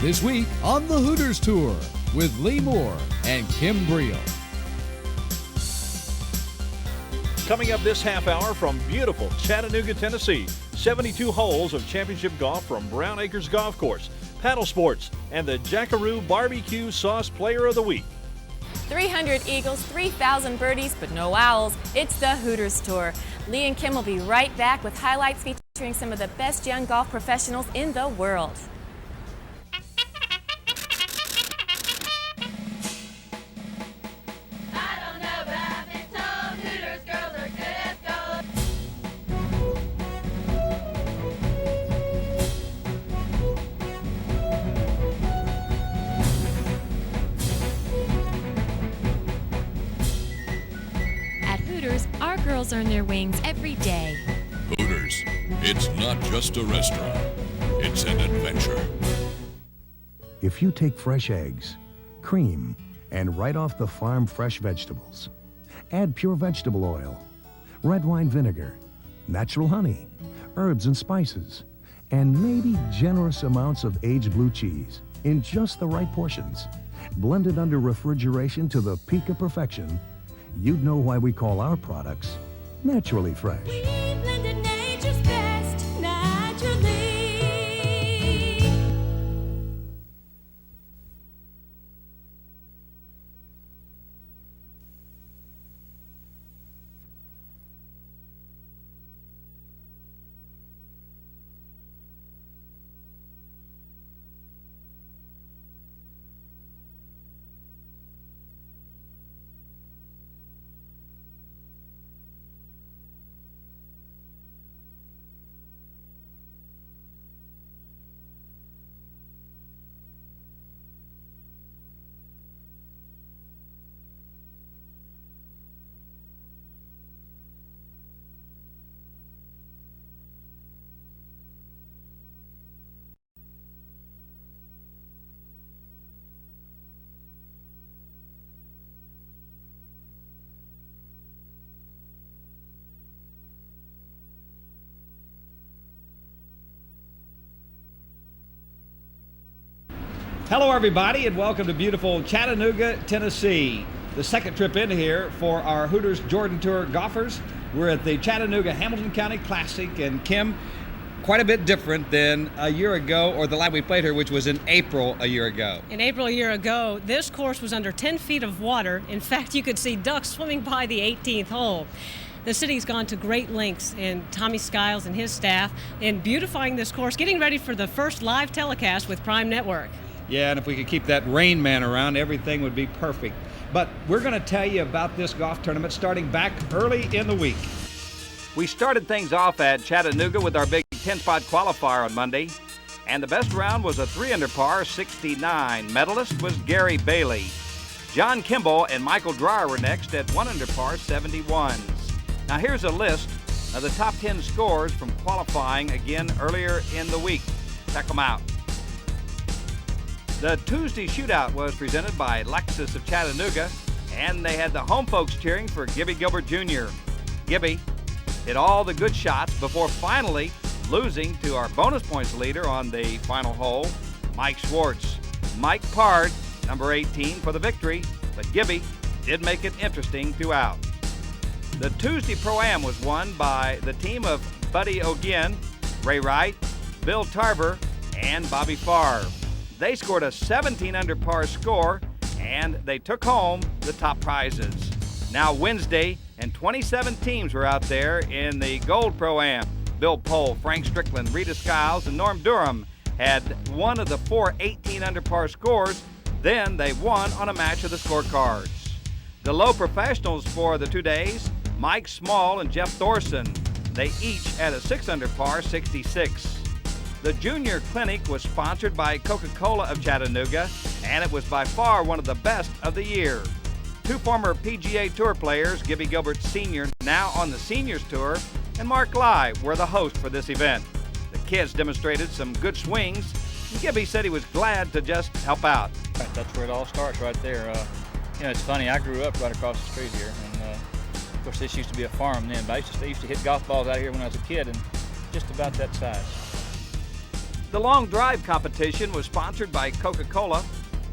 This week on the Hooters Tour with Lee Moore and Kim Briel. Coming up this half hour from beautiful Chattanooga, Tennessee, 72 holes of championship golf from Brown Acres Golf Course, paddle sports, and the Jackaroo Barbecue Sauce Player of the Week. 300 eagles, 3,000 birdies, but no owls. It's the Hooters Tour. Lee and Kim will be right back with highlights featuring some of the best young golf professionals in the world. Our girls earn their wings every day. Hooters, it's not just a restaurant, it's an adventure. If you take fresh eggs, cream, and right off the farm fresh vegetables, add pure vegetable oil, red wine vinegar, natural honey, herbs and spices, and maybe generous amounts of aged blue cheese in just the right portions, blended under refrigeration to the peak of perfection, you'd know why we call our products naturally fresh. We blended nature's best, naturally. Hello everybody and welcome to beautiful Chattanooga, Tennessee. The second trip into here for our Hooters Jordan Tour golfers. We're at the Chattanooga Hamilton County Classic, and Kim, quite a bit different than a year ago, or the lap we played here, which was in April a year ago. In April a year ago, this course was under 10 feet of water. In fact, you could see ducks swimming by the 18th hole. The city's gone to great lengths, and Tommy Skiles and his staff, in beautifying this course, getting ready for the first live telecast with Prime Network. Yeah, and if we could keep that Rain Man around, everything would be perfect. But we're going to tell you about this golf tournament starting back early in the week. We started things off at Chattanooga with our big 10-spot qualifier on Monday, and the best round was a 3-under par 69. Medalist was Gary Bailey. John Kimball and Michael Dreyer were next at 1-under par 71s. Now here's a list of the top 10 scores from qualifying again earlier in the week. Check them out. The Tuesday shootout was presented by Lexus of Chattanooga, and they had the home folks cheering for Gibby Gilbert Jr. Gibby hit all the good shots before finally losing to our bonus points leader on the final hole, Mike Schwartz. Mike parred, number 18, for the victory, but Gibby did make it interesting throughout. The Tuesday Pro-Am was won by the team of Buddy O'Ginn, Ray Wright, Bill Tarver, and Bobby Farr. They scored a 17-under par score, and they took home the top prizes. Now Wednesday, and 27 teams were out there in the Gold Pro-Am. Bill Pohl, Frank Strickland, Rita Skiles, and Norm Durham had one of the 4 18-under par scores. Then they won on a match of the scorecards. The low professionals for the 2 days, Mike Small and Jeff Thorson. They each had a 6-under par 66. The Junior Clinic was sponsored by Coca-Cola of Chattanooga, and it was by far one of the best of the year. 2 former PGA Tour players, Gibby Gilbert Sr., now on the Seniors Tour, and Mark Lai were the host for this event. The kids demonstrated some good swings, and Gibby said he was glad to just help out. That's where it all starts right there. It's funny, I grew up right across the street here, and of course this used to be a farm then, but I used to hit golf balls out here when I was a kid, and just about that size. The long drive competition was sponsored by Coca-Cola,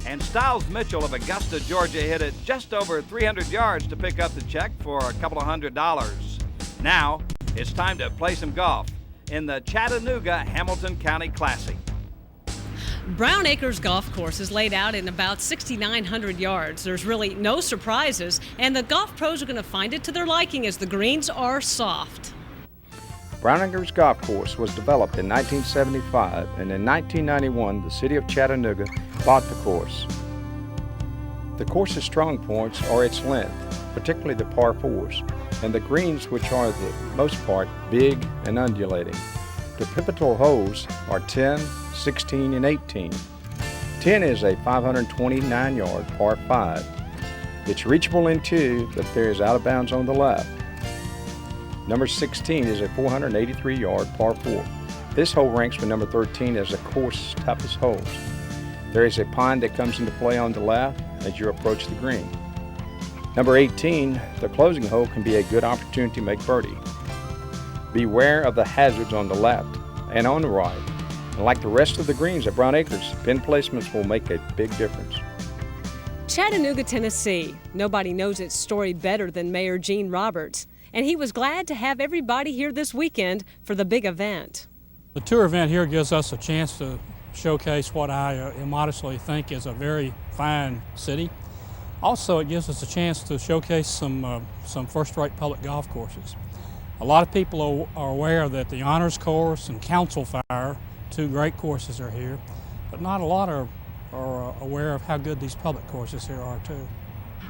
and Styles Mitchell of Augusta, Georgia hit it just over 300 yards to pick up the check for a couple of $100. Now, it's time to play some golf in the Chatanooga Hamilton County Classic. Brown Acres Golf Course is laid out in about 6,900 yards. There's really no surprises, and the golf pros are going to find it to their liking as the greens are soft. Brown Acres Golf Course was developed in 1975, and in 1991 the city of Chattanooga bought the course. The course's strong points are its length, particularly the par 4s, and the greens, which are the most part big and undulating. The pivotal holes are 10, 16, and 18. 10 is a 529-yard par 5. It's reachable in 2, but there is out of bounds on the left. Number 16 is a 483-yard par 4. This hole ranks with number 13 as the course's toughest holes. There is a pond that comes into play on the left as you approach the green. Number 18, the closing hole, can be a good opportunity to make birdie. Beware of the hazards on the left and on the right. And like the rest of the greens at Brown Acres, pin placements will make a big difference. Chattanooga, Tennessee. Nobody knows its story better than Mayor Gene Roberts, and he was glad to have everybody here this weekend for the big event. The tour event here gives us a chance to showcase what I immodestly think is a very fine city. Also, it gives us a chance to showcase some first-rate public golf courses. A lot of people are aware that the Honors Course and Council Fire, 2 great courses, are here, but not a lot are aware of how good these public courses here are too.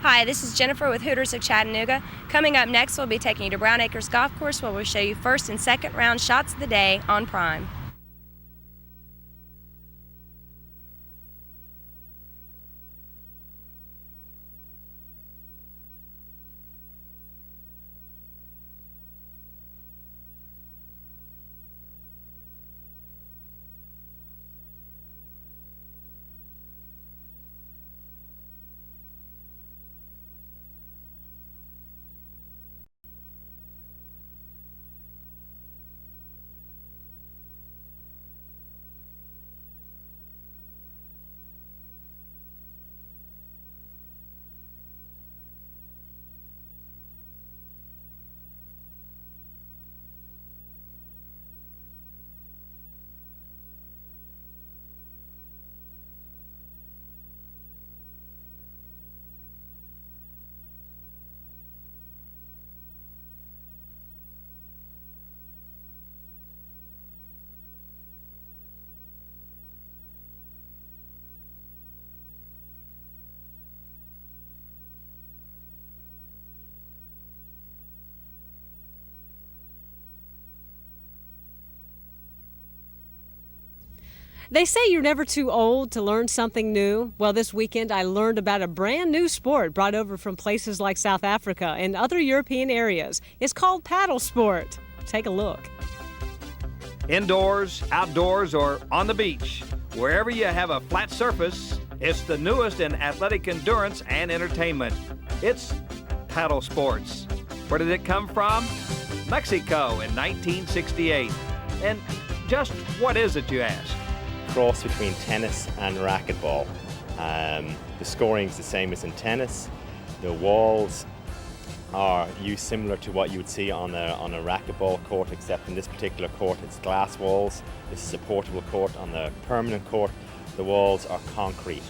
Hi, this is Jennifer with Hooters of Chattanooga. Coming up next, we'll be taking you to Brown Acres Golf Course, where we'll show you first and second round shots of the day on Prime. They say you're never too old to learn something new. Well, this weekend I learned about a brand new sport brought over from places like South Africa and other European areas. It's called paddle sport. Take a look. Indoors, outdoors, or on the beach, wherever you have a flat surface, it's the newest in athletic endurance and entertainment. It's paddle sports. Where did it come from? Mexico in 1968. And just what is it, you ask? Cross between tennis and racquetball. The scoring is the same as in tennis. The walls are used similar to what you would see on a racquetball court, except in this particular court it's glass walls. This is a portable court. On the permanent court, the walls are concrete.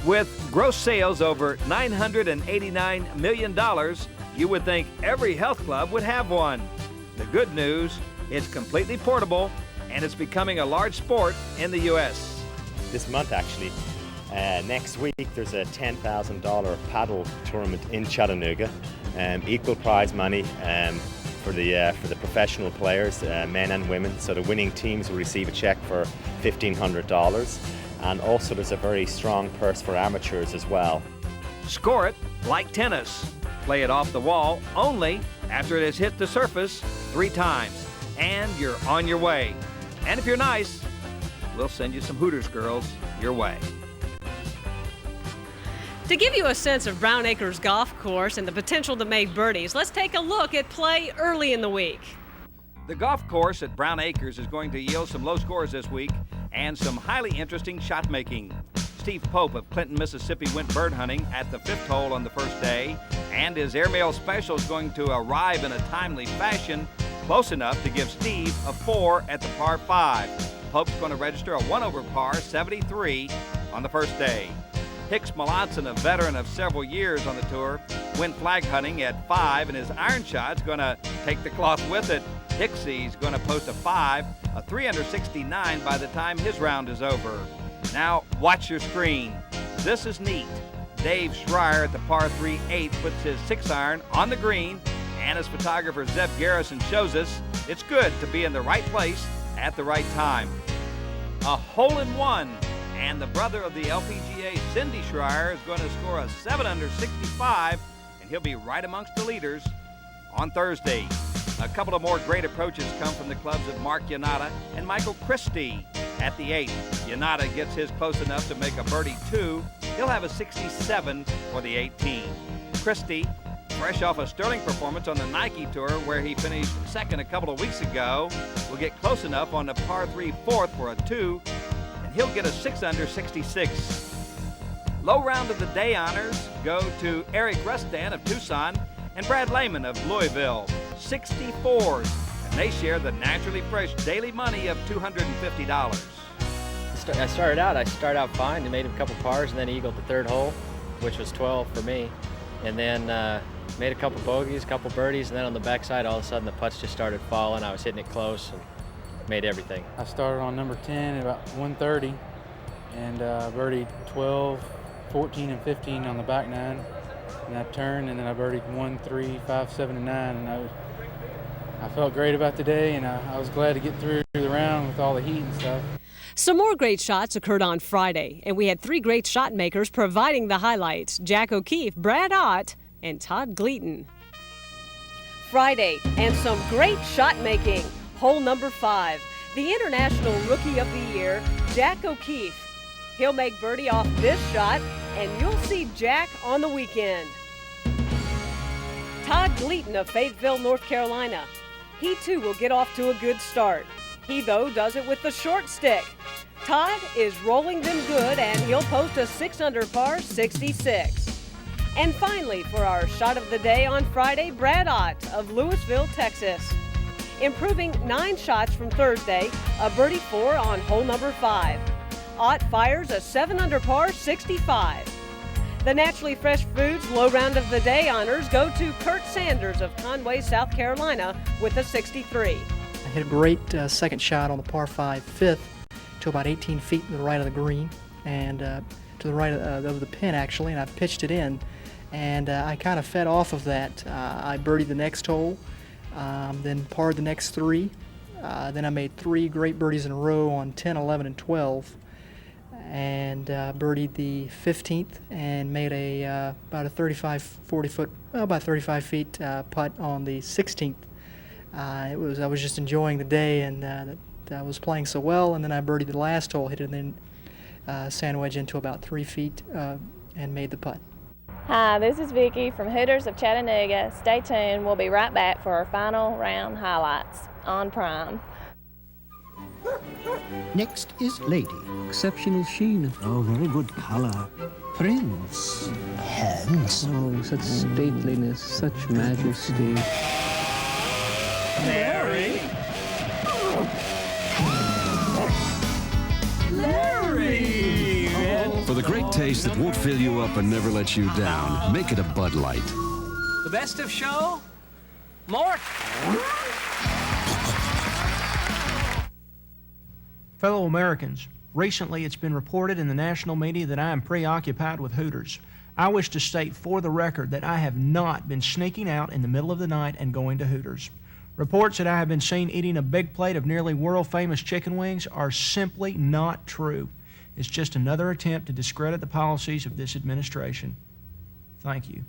With gross sales over $989 million, you would think every health club would have one. The good news, it's completely portable, and it's becoming a large sport in the U.S. This month, actually, next week, there's a $10,000 paddle tournament in Chattanooga. Equal prize money for the professional players, men and women. So the winning teams will receive a check for $1,500. And also there's a very strong purse for amateurs as well. Score it like tennis. Play it off the wall only after it has hit the surface 3 times. And you're on your way. And if you're nice, we'll send you some Hooters girls your way. To give you a sense of Brown Acres Golf Course and the potential to make birdies, let's take a look at play early in the week. The golf course at Brown Acres is going to yield some low scores this week and some highly interesting shot making. Steve Pope of Clinton, Mississippi went bird hunting at the 5th hole on the first day, and his airmail special is going to arrive in a timely fashion, close enough to give Steve a 4 at the par 5. Pope's going to register a 1 over par 73 on the first day. Hicks Melanson, a veteran of several years on the tour, went flag hunting at 5, and his iron shot's going to take the cloth with it. Hicksy's going to post a 5, a 3 under 69 by the time his round is over. Now, watch your screen. This is neat. Dave Schreier at the par 3 8 puts his 6-iron on the green, and as photographer Zeb Garrison shows us, it's good to be in the right place at the right time. A hole-in-one, and the brother of the LPGA, Cindy Schreier, is going to score a 7 under 65, and he'll be right amongst the leaders on Thursday. A couple of more great approaches come from the clubs of Mark Yanata and Michael Christie at the 8th. Yanata gets his close enough to make a birdie 2. He'll have a 67 for the 18. Christie, fresh off a sterling performance on the Nike Tour where he finished second a couple of weeks ago, will get close enough on the par 3 4th for a 2, and he'll get a 6 under 66. Low round of the day honors go to Eric Rustan of Tucson and Brad Lehman of Louisville, 64s, and they share the naturally fresh daily money of $250. I started out fine and made a couple pars and then eagled the 3rd hole, which was 12 for me, and then made a couple bogeys, a couple birdies, and then on the backside all of a sudden the putts just started falling. I was hitting it close and made everything. I started on number 10 at about 130 and birdied 12, 14, and 15 on the back 9. And I turned, and then I birdied 1, 3, 5, 7, and 9, and I felt great about the day, and I was glad to get through the round with all the heat and stuff. Some more great shots occurred on Friday, and we had 3 great shot makers providing the highlights: Jack O'Keefe, Brad Ott, and Todd Gleaton. Friday, and some great shot making. Hole number 5, the International Rookie of the Year, Jack O'Keefe. He'll make birdie off this shot, and you'll see Jack on the weekend. Todd Gleaton of Fayetteville, North Carolina. He too will get off to a good start. He, though, does it with the short stick. Todd is rolling them good, and he'll post a 6 under par 66. And finally, for our shot of the day on Friday, Brad Ott of Louisville, Texas. Improving 9 shots from Thursday, a birdie 4 on hole number 5. Ott fires a 7 under par 65. The Naturally Fresh Foods low round of the day honors go to Kurt Sanders of Conway, South Carolina with a 63. I hit a great second shot on the par 5 5th to about 18 feet to the right of the green and to the right of the pin actually, and I pitched it in, and I kind of fed off of that. I birdied the next hole, then parred the next 3, then I made 3 great birdies in a row on 10, 11, and 12. And birdied the 15th and made about a 35 feet putt on the 16th. I was just enjoying the day, and I was playing so well. And then I birdied the last hole, hit it, and then sand wedge into about 3 feet and made the putt. Hi, this is Vicki from Hooters of Chattanooga. Stay tuned. We'll be right back for our final round highlights on Prime. Next is Lady. Exceptional sheen. Oh, very good color. Prince. Handsome. Oh, such stateliness, such majesty. Larry. Larry! For the great taste that won't fill you up and never let you down, make it a Bud Light. The best of show? Mort! Fellow Americans, recently it's been reported in the national media that I am preoccupied with Hooters. I wish to state for the record that I have not been sneaking out in the middle of the night and going to Hooters. Reports that I have been seen eating a big plate of nearly world-famous chicken wings are simply not true. It's just another attempt to discredit the policies of this administration. Thank you.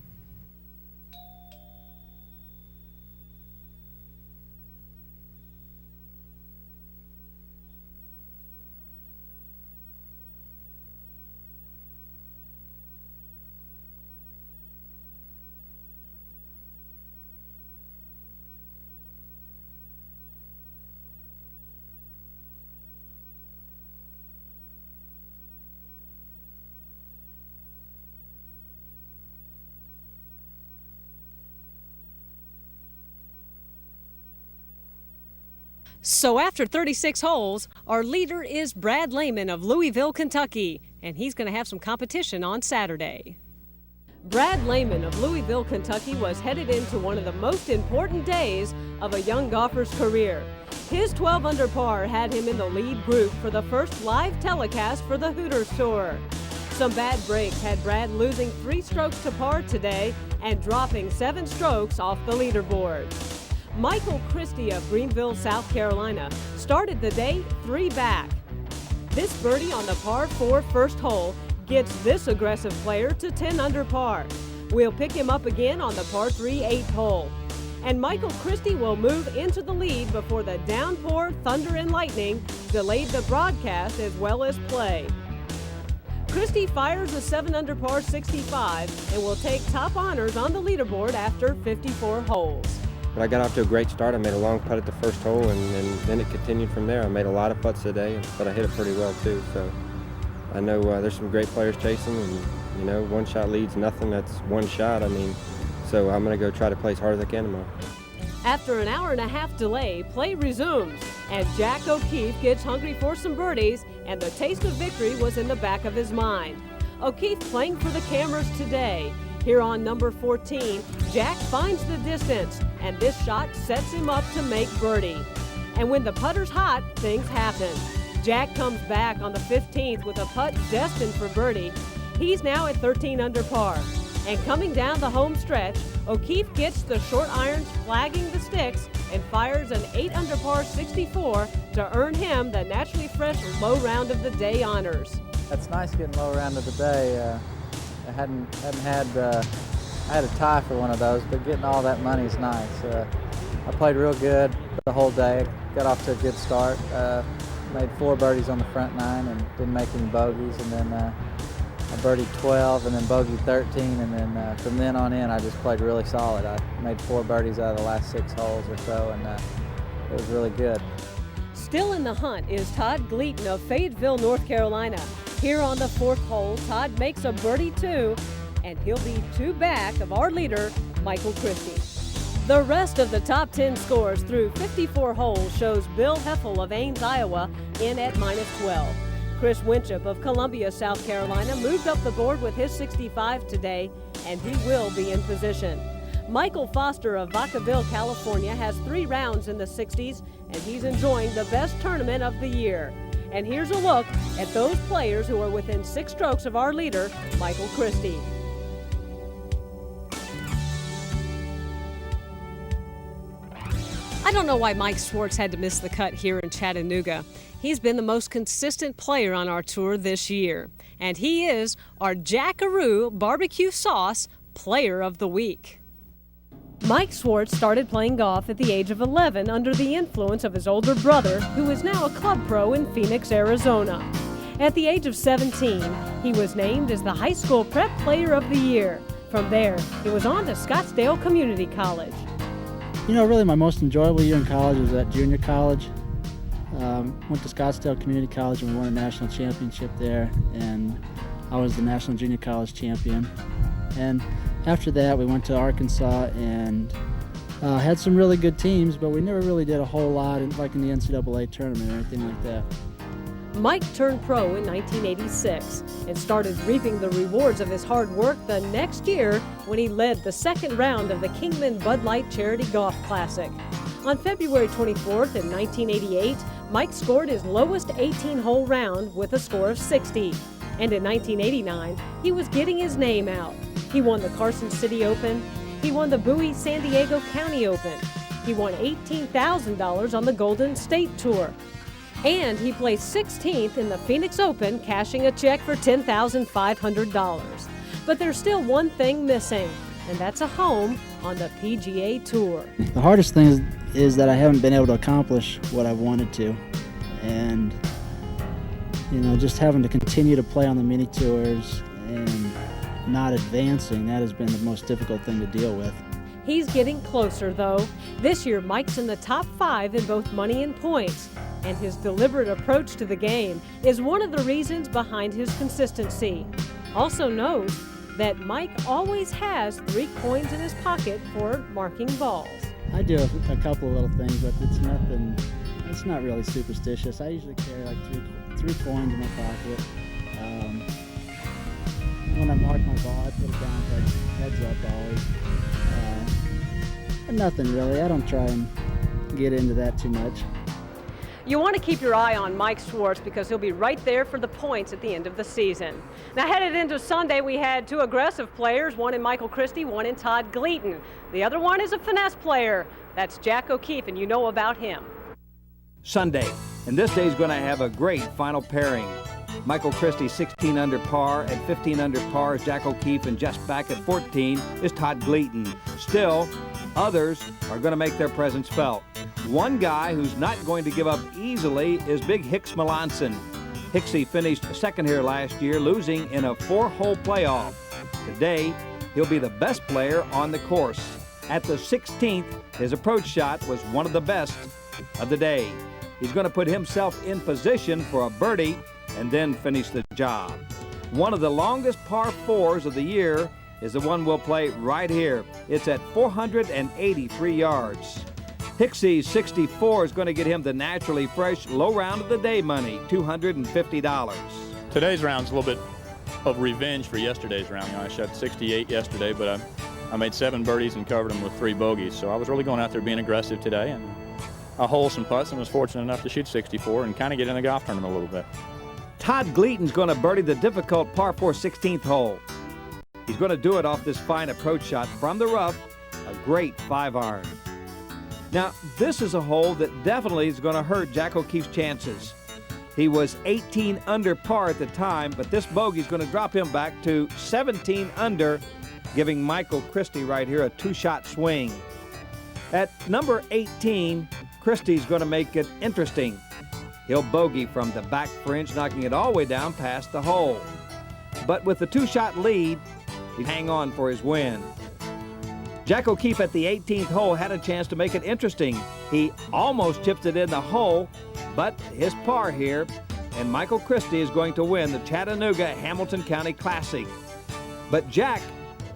So after 36 holes, our leader is Brad Lehman of Louisville, Kentucky, and he's going to have some competition on Saturday. Brad Lehman of Louisville, Kentucky was headed into one of the most important days of a young golfer's career. His 12 under par had him in the lead group for the first live telecast for the Hooters Tour. Some bad breaks had Brad losing 3 strokes to par today and dropping 7 strokes off the leaderboard. Michael Christie of Greenville, South Carolina, started the day 3 back. This birdie on the par 4 first hole gets this aggressive player to 10 under par. We'll pick him up again on the par 3 8th hole. And Michael Christie will move into the lead before the downpour, thunder, and lightning delayed the broadcast as well as play. Christie fires a 7 under par 65 and will take top honors on the leaderboard after 54 holes. But I got off to a great start. I made a long putt at the first hole, and then it continued from there. I made a lot of putts today, but I hit it pretty well too. So I know there's some great players chasing, and you know, one shot leads nothing. That's one shot. I mean, so I'm going to go try to play as hard as I can tomorrow. After an hour-and-a-half delay, play resumes, and Jack O'Keefe gets hungry for some birdies, and the taste of victory was in the back of his mind. O'Keefe playing for the cameras today. Here on number 14, Jack finds the distance, and this shot sets him up to make birdie. And when the putter's hot, things happen. Jack comes back on the 15th with a putt destined for birdie. He's now at 13 under par. And coming down the home stretch, O'Keefe gets the short irons flagging the sticks and fires an 8 under par 64 to earn him the naturally fresh low round of the day honors. That's nice getting low round of the day. I hadn't had I had a tie for one of those, but getting all that money is nice. I played real good the whole day. Got off to a good start. Made 4 birdies on the front 9 and didn't make any bogeys, and then I birdied 12 and then bogeyed 13, and then from then on in I just played really solid. I made 4 birdies out of the last 6 holes or so, and it was really good. Still in the hunt is Todd Gleaton of Fayetteville, North Carolina. Here on the 4th hole, Todd makes a birdie too, and he'll be 2 back of our leader, Michael Christie. The rest of the top 10 scores through 54 holes shows Bill Heffel of Ames, Iowa, in at -12. Chris Winship of Columbia, South Carolina, moved up the board with his 65 today, and he will be in position. Michael Foster of Vacaville, California, has 3 rounds in the 60s, and he's enjoying the best tournament of the year. And here's a look at those players who are within 6 strokes of our leader, Michael Christie. I don't know why Mike Swartz had to miss the cut here in Chattanooga. He's been the most consistent player on our tour this year, and he is our Jackaroo Barbecue Sauce Player of the Week. Mike Swartz started playing golf at the age of 11 under the influence of his older brother, who is now a club pro in Phoenix, Arizona. At the age of 17, he was named as the High School Prep Player of the Year. From there, he was on to Scottsdale Community College. You know, really my most enjoyable year in college was at junior college. Went to Scottsdale Community College and won a national championship there, and I was the national junior college champion. And after that, we went to Arkansas and had some really good teams, but we never really did a whole lot like in the NCAA tournament or anything like that. Mike turned pro in 1986 and started reaping the rewards of his hard work the next year when he led the 2nd round of the Kingman Bud Light Charity Golf Classic. On February 24th in 1988, Mike scored his lowest 18-hole round with a score of 60. And in 1989, he was getting his name out. He won the Carson City Open. He won the Bowie San Diego County Open. He won $18,000 on the Golden State Tour. And he placed 16th in the Phoenix Open, cashing a check for $10,500. But there's still one thing missing, and that's a home on the PGA Tour. The hardest thing is that I haven't been able to accomplish what I wanted to. And, you know, just having to continue to play on the mini tours and not advancing, that has been the most difficult thing to deal with. He's getting closer, though. This year, Mike's in the top 5 in both money and points, and his deliberate approach to the game is one of the reasons behind his consistency. Also knows that Mike always has 3 coins in his pocket for marking balls. I do a couple of little things, but it's nothing It's not really superstitious. I usually carry like three coins in my pocket. When I mark my ball, I put it down heads up always. But nothing really. I don't try and get into that too much. You want to keep your eye on Mike Schwartz because he'll be right there for the points at the end of the season. Now, headed into Sunday, we had two aggressive players, one in Michael Christie, one in Todd Gleaton. The other one is a finesse player. That's Jack O'Keefe, and you know about him. Sunday, and this day's going to have a great final pairing. Michael Christie 16 under par, at 15 under par is Jack O'Keefe, and just back at 14 is Todd Gleaton. Still, others are going to make their presence felt. One guy who's not going to give up easily is Big Hicks Melanson. Hicksy finished second here last year, losing in a 4-hole playoff. Today, he'll be the best player on the course. At the 16th, his approach shot was one of the best of the day. He's going to put himself in position for a birdie and then finish the job. One of the longest par 4s of the year is the one we'll play right here. It's at 483 yards. Hicksy's 64 is going to get him the naturally fresh low round of the day money, $250. Today's round's a little bit of revenge for yesterday's round. You know, I shot 68 yesterday, but I made 7 birdies and covered them with 3 bogeys. So I was really going out there being aggressive today, and I holed some putts and was fortunate enough to shoot 64 and kind of get in the golf tournament a little bit. Todd Gleaton's going to birdie the difficult par 4 16th hole. He's going to do it off this fine approach shot from the rough, a great 5-iron. Now, this is a hole that definitely is going to hurt Jack O'Keefe's chances. He was 18 under par at the time, but this bogey is going to drop him back to 17 under, giving Michael Christie right here a 2-shot swing. At number 18, Christie's going to make it interesting. He'll bogey from the back fringe, knocking it all the way down past the hole. But with the 2-shot lead, he'd hang on for his win. Jack O'Keefe at the 18th hole had a chance to make it interesting. He almost chipped it in the hole, but his par here, and Michael Christie is going to win the Chattanooga Hamilton County Classic. But Jack,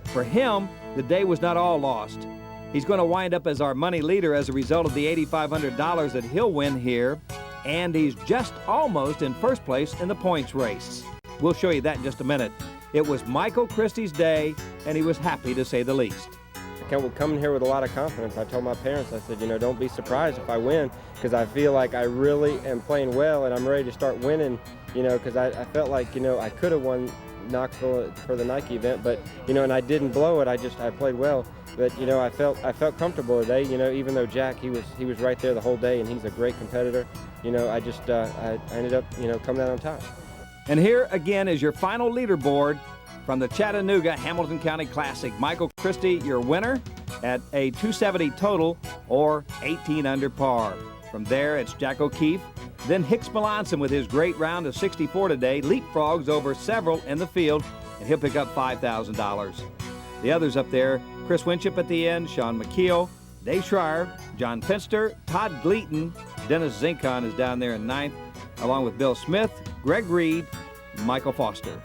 for him, the day was not all lost. He's going to wind up as our money leader as a result of the $8,500 that he'll win here, and he's just almost in first place in the points race. We'll show you that in just a minute. It was Michael Christie's day, and he was happy to say the least. I come in here with a lot of confidence. I told my parents, I said, you know, don't be surprised if I win, because I feel like I really am playing well and I'm ready to start winning, you know, because I felt like, you know, I could have won Knoxville for the Nike event, but, you know, and I didn't blow it. I played well. But, you know, I felt comfortable today, you know, even though Jack, he was right there the whole day, and he's a great competitor. You know, I ended up, you know, coming out on top. And here again is your final leaderboard from the Chattanooga Hamilton County Classic. Michael Christie, your winner, at a 270 total or 18 under par. From there, it's Jack O'Keefe. Then Hicks Melanson with his great round of 64 today, leapfrogs over several in the field, and he'll pick up $5,000. The others up there, Chris Winship at the end, Sean McKeel, Dave Schreier, John Finster, Todd Gleaton, Dennis Zinkon is down there in 9th, along with Bill Smith, Greg Reed, Michael Foster.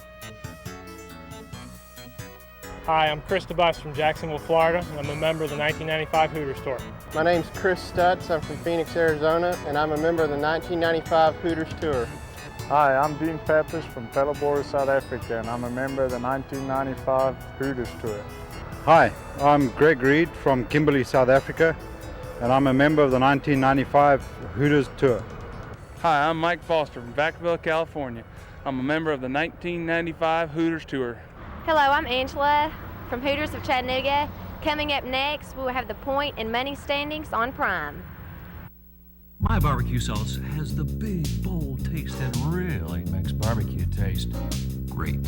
Hi, I'm Chris DeBus from Jacksonville, Florida, and I'm a member of the 1995 Hooters Tour. My name's Chris Stutz. I'm from Phoenix, Arizona, and I'm a member of the 1995 Hooters Tour. Hi, I'm Dean Peppers from Pelobora, South Africa, and I'm a member of the 1995 Hooters Tour. Hi, I'm Greg Reed from Kimberley, South Africa, and I'm a member of the 1995 Hooters Tour. Hi, I'm Mike Foster from Vacaville, California. I'm a member of the 1995 Hooters Tour. Hello, I'm Angela from Hooters of Chattanooga. Coming up next, we'll have the point and money standings on Prime. My barbecue sauce has the big, bold taste that really makes barbecue taste great.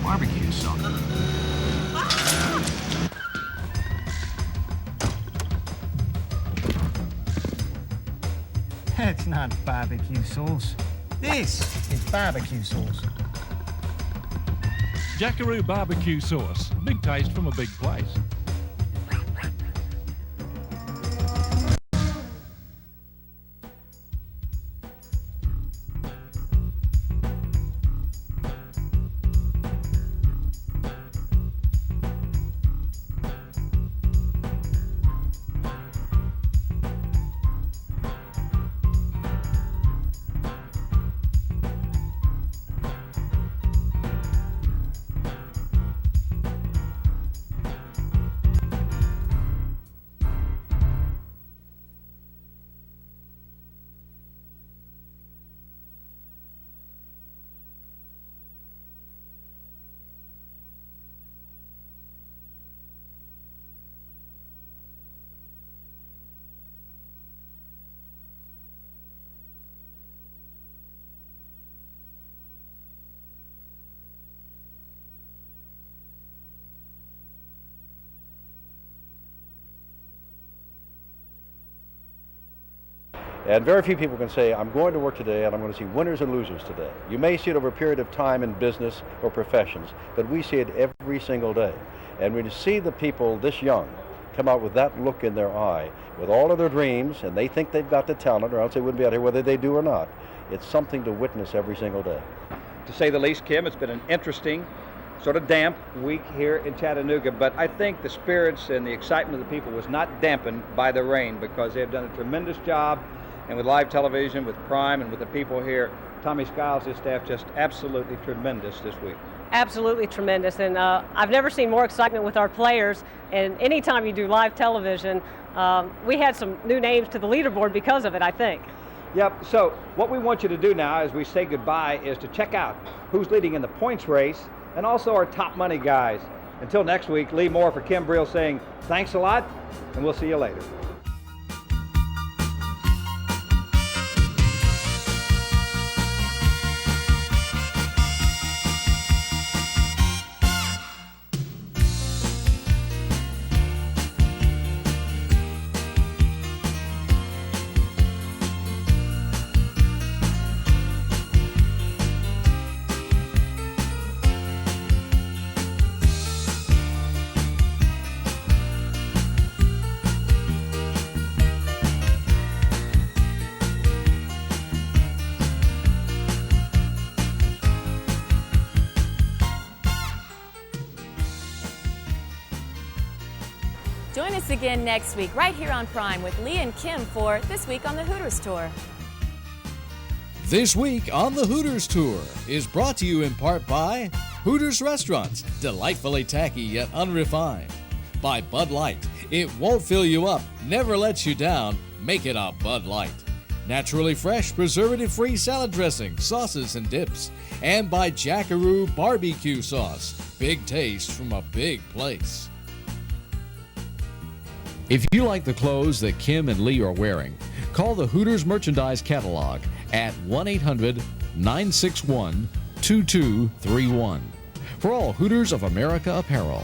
Barbecue sauce. That's not barbecue sauce. This is barbecue sauce. Jackaroo barbecue sauce. Big taste from a big place. And very few people can say, I'm going to work today and I'm going to see winners and losers today. You may see it over a period of time in business or professions, but we see it every single day. And when you see the people this young come out with that look in their eye, with all of their dreams, and they think they've got the talent, or else they wouldn't be out here, whether they do or not, it's something to witness every single day. To say the least, Kim, it's been an interesting, sort of damp week here in Chattanooga, but I think the spirits and the excitement of the people was not dampened by the rain, because they've done a tremendous job, and with live television, with Prime, and with the people here, Tommy Skiles' his staff, just absolutely tremendous this week. Absolutely tremendous, and I've never seen more excitement with our players. And anytime you do live television, we had some new names to the leaderboard because of it, I think. Yep, so what we want you to do now as we say goodbye is to check out who's leading in the points race and also our top money guys. Until next week, Lee Moore for Kim Brill saying thanks a lot, and we'll see you later. Join us again next week, right here on Prime, with Lee and Kim for This Week on the Hooters Tour. This Week on the Hooters Tour is brought to you in part by Hooters Restaurants, delightfully tacky yet unrefined. By Bud Light, it won't fill you up, never lets you down, make it a Bud Light. Naturally fresh, preservative-free salad dressing, sauces, and dips. And by Jackaroo Barbecue Sauce, big taste from a big place. If you like the clothes that Kim and Lee are wearing, call the Hooters Merchandise Catalog at 1-800-961-2231 for all Hooters of America apparel.